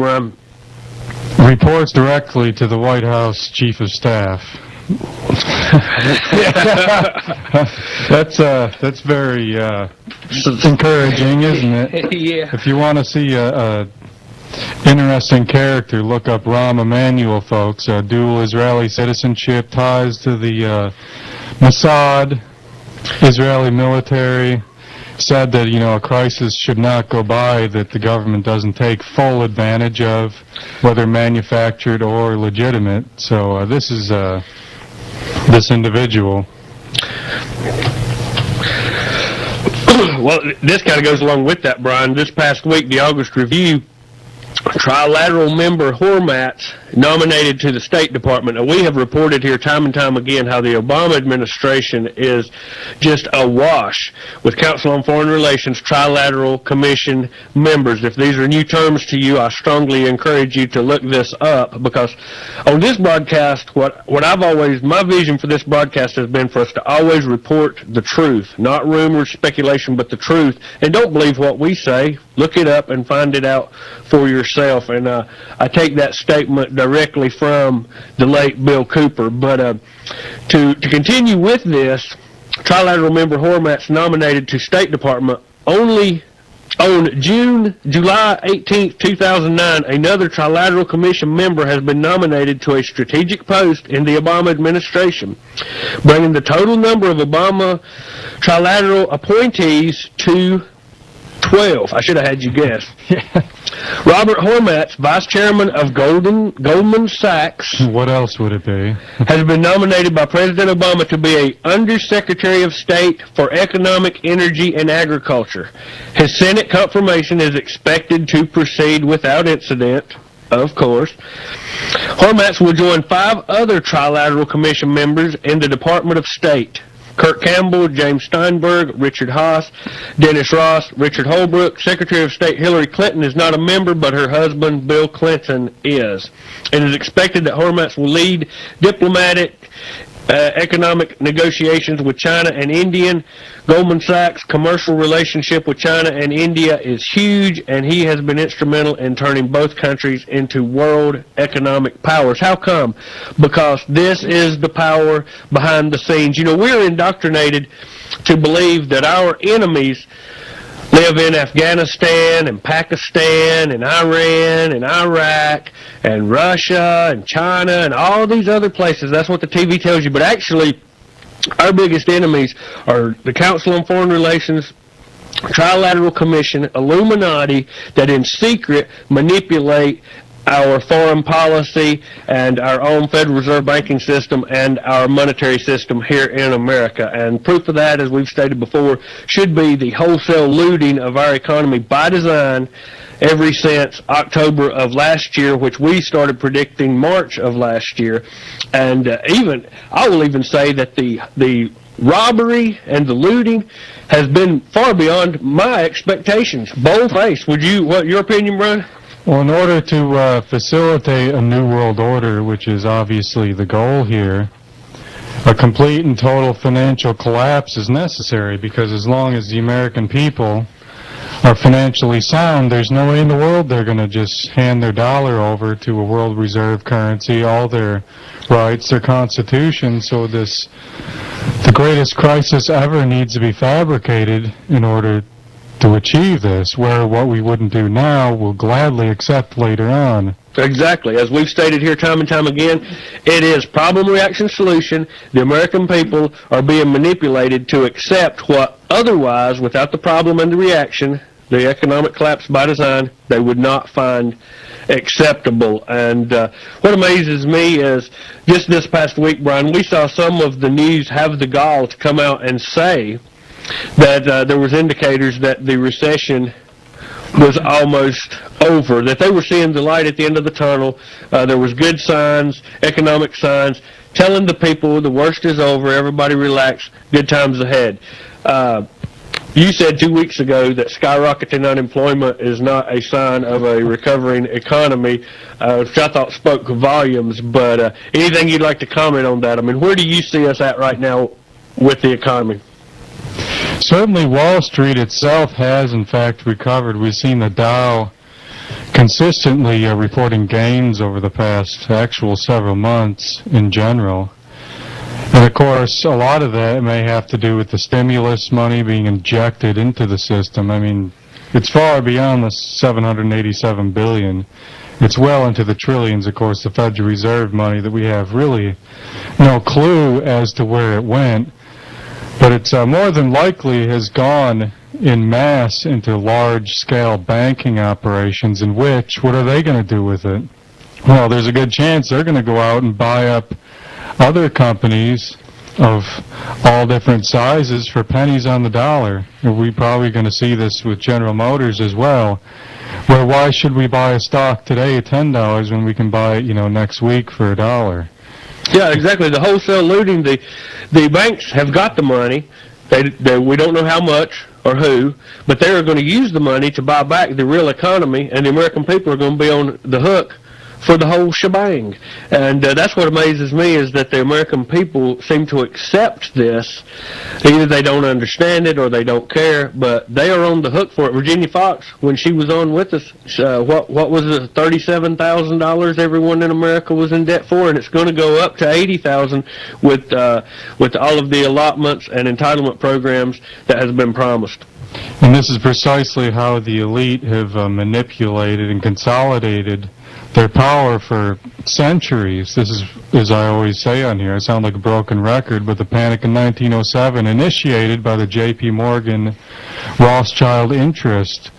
Reports directly to the White House Chief of Staff. That's very encouraging, isn't it? Yeah. If you want to see a interesting character, look up Rahm Emanuel, folks. Dual Israeli citizenship, ties to the Mossad, Israeli military. Said that, a crisis should not go by that the government doesn't take full advantage of, whether manufactured or legitimate. So this is this individual. Well, this kind of goes along with that, Brian. This past week, the August Review, Trilateral member Hormats nominated to the State Department. Now, we have reported here time and time again how the Obama administration is just awash with Council on Foreign Relations Trilateral Commission members. If these are new terms to you, I strongly encourage you to look this up, because on this broadcast, my vision for this broadcast has been for us to always report the truth, not rumors, speculation, but the truth. And don't believe what we say. Look it up and find it out for yourself. And I take that statement directly from the late Bill Cooper. But to continue with this, Trilateral member Hormats nominated to State Department. Only on July 18, 2009, another Trilateral Commission member has been nominated to a strategic post in the Obama administration, bringing the total number of Obama Trilateral appointees to 12. I should have had you guess. Robert Hormats, Vice Chairman of Goldman Sachs. What else would it be? Has been nominated by President Obama to be a Undersecretary of State for Economic, Energy, and Agriculture. His Senate confirmation is expected to proceed without incident, of course. Hormats will join 5 other Trilateral Commission members in the Department of State: Kurt Campbell, James Steinberg, Richard Haas, Dennis Ross, Richard Holbrooke. Secretary of State Hillary Clinton is not a member, but her husband, Bill Clinton, is. It is expected that Hormats will lead diplomatic, economic negotiations with China and India. Goldman Sachs' commercial relationship with China and India is huge, and he has been instrumental in turning both countries into world economic powers. How come? Because this is the power behind the scenes. We're indoctrinated to believe that our enemies live in Afghanistan and Pakistan and Iran and Iraq and Russia and China and all these other places. That's what the TV tells you. But actually, our biggest enemies are the Council on Foreign Relations, Trilateral Commission, Illuminati, that in secret manipulate our foreign policy and our own Federal Reserve banking system and our monetary system here in America. And proof of that, as we've stated before, should be the wholesale looting of our economy by design ever since October of last year, which we started predicting March of last year. And I will even say that the robbery and the looting has been far beyond my expectations. Bold-faced. What your opinion, Brian? Well, in order to facilitate a new world order, which is obviously the goal here, a complete and total financial collapse is necessary, because as long as the American people are financially sound, there's no way in the world they're going to just hand their dollar over to a world reserve currency, all their rights, their constitution. So the greatest crisis ever needs to be fabricated in order to achieve this, where what we wouldn't do now we'll gladly accept later on. Exactly. As we've stated here time and time again, it is problem, reaction, solution. The American people are being manipulated to accept what otherwise, without the problem and the reaction, the economic collapse by design, they would not find acceptable. And what amazes me is just this past week, Brian, we saw some of the news have the gall to come out and say that there was indicators that the recession was almost over, that they were seeing the light at the end of the tunnel. There was good signs, economic signs, telling the people the worst is over, everybody relax, good times ahead. You said 2 weeks ago that skyrocketing unemployment is not a sign of a recovering economy, which I thought spoke volumes, but anything you'd like to comment on that? I mean, where do you see us at right now with the economy? Certainly Wall Street itself has, in fact, recovered. We've seen the Dow consistently reporting gains over the past actual several months in general. And of course, a lot of that may have to do with the stimulus money being injected into the system. I mean, it's far beyond the $787 billion. It's well into the trillions, of course, the Federal Reserve money that we have really no clue as to where it went. But it's more than likely has gone in mass into large-scale banking operations, in which, what are they going to do with it? Well, there's a good chance they're going to go out and buy up other companies of all different sizes for pennies on the dollar. We're probably going to see this with General Motors as well, where why should we buy a stock today at $10 when we can buy it, next week for $1? Yeah, exactly. The wholesale looting, the banks have got the money. We don't know how much or who, but they're going to use the money to buy back the real economy, and the American people are going to be on the hook for the whole shebang. And that's what amazes me, is that the American people seem to accept this. Either they don't understand it or they don't care, but they are on the hook for it. Virginia Fox, when she was on with us, what was it, $37,000 everyone in America was in debt for, and it's going to go up to $80,000 with all of the allotments and entitlement programs that has been promised. And this is precisely how the elite have manipulated and consolidated their power for centuries. This is, as I always say on here, I sound like a broken record, but the panic in 1907, initiated by the J.P. Morgan Rothschild interest.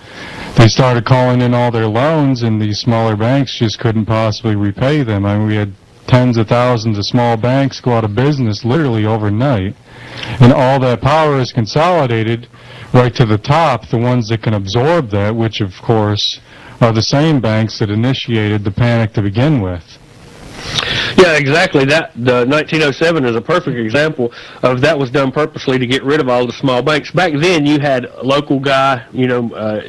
They started calling in all their loans, and these smaller banks just couldn't possibly repay them. I mean, we had tens of thousands of small banks go out of business literally overnight. And all that power is consolidated right to the top, the ones that can absorb that, which, of course, are the same banks that initiated the panic to begin with. Yeah, exactly. The 1907 is a perfect example of that was done purposely to get rid of all the small banks. Back then, you had a local guy,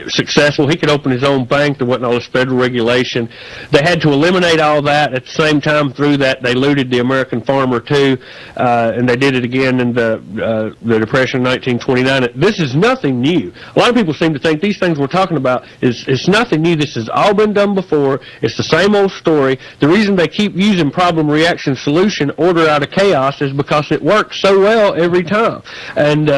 successful. He could open his own bank. There wasn't all this federal regulation. They had to eliminate all that. At the same time, through that, they looted the American farmer, too, and they did it again in the Depression of 1929. This is nothing new. A lot of people seem to think these things we're talking about is nothing new. This has all been done before. It's the same old story. The reason they keep using problem, reaction, solution, order out of chaos is because it works so well every time. And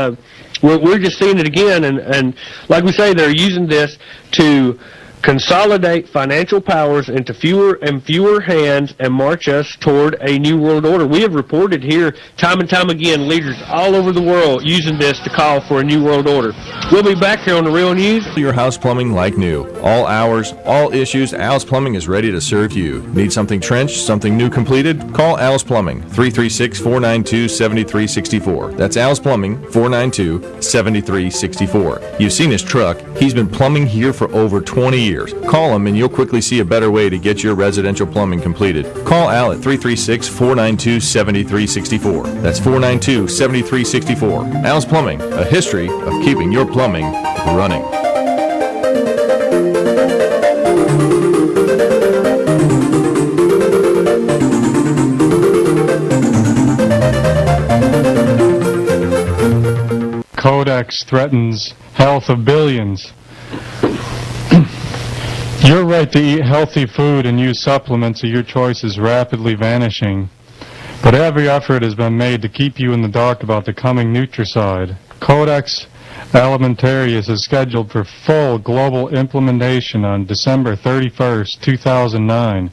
we're just seeing it again. And like we say, they're using this to consolidate financial powers into fewer and fewer hands and march us toward a new world order. We have reported here time and time again leaders all over the world using this to call for a new world order. We'll be back here on The Real News. Your house plumbing like new. All hours, all issues, Al's Plumbing is ready to serve you. Need something trenched, something new completed? Call Al's Plumbing, 336-492-7364. That's Al's Plumbing, 492-7364. You've seen his truck. He's been plumbing here for over 20 years. Call him and you'll quickly see a better way to get your residential plumbing completed. Call Al at 336-492-7364. That's 492-7364. Al's Plumbing, a history of keeping your plumbing running. Codex threatens health of billions. Your right to eat healthy food and use supplements of your choice is rapidly vanishing, but every effort has been made to keep you in the dark about the coming nutricide. Codex Alimentarius is scheduled for full global implementation on December 31st, 2009.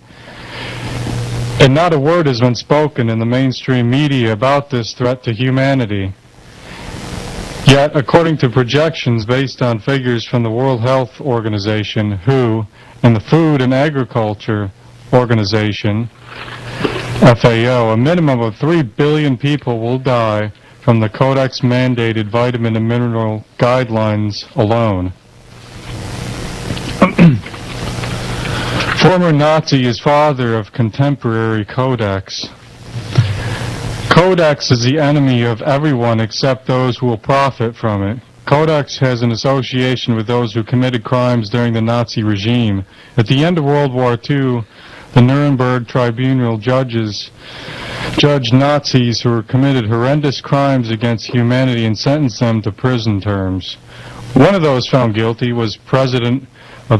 And not a word has been spoken in the mainstream media about this threat to humanity. Yet, according to projections based on figures from the World Health Organization, WHO, and the Food and Agriculture Organization, FAO, a minimum of 3 billion people will die from the Codex-mandated vitamin and mineral guidelines alone. Former Nazi is father of contemporary Codex. Codex is the enemy of everyone except those who will profit from it. Codex has an association with those who committed crimes during the Nazi regime. At the end of World War II, the Nuremberg Tribunal judged Nazis who committed horrendous crimes against humanity and sentenced them to prison terms. One of those found guilty was President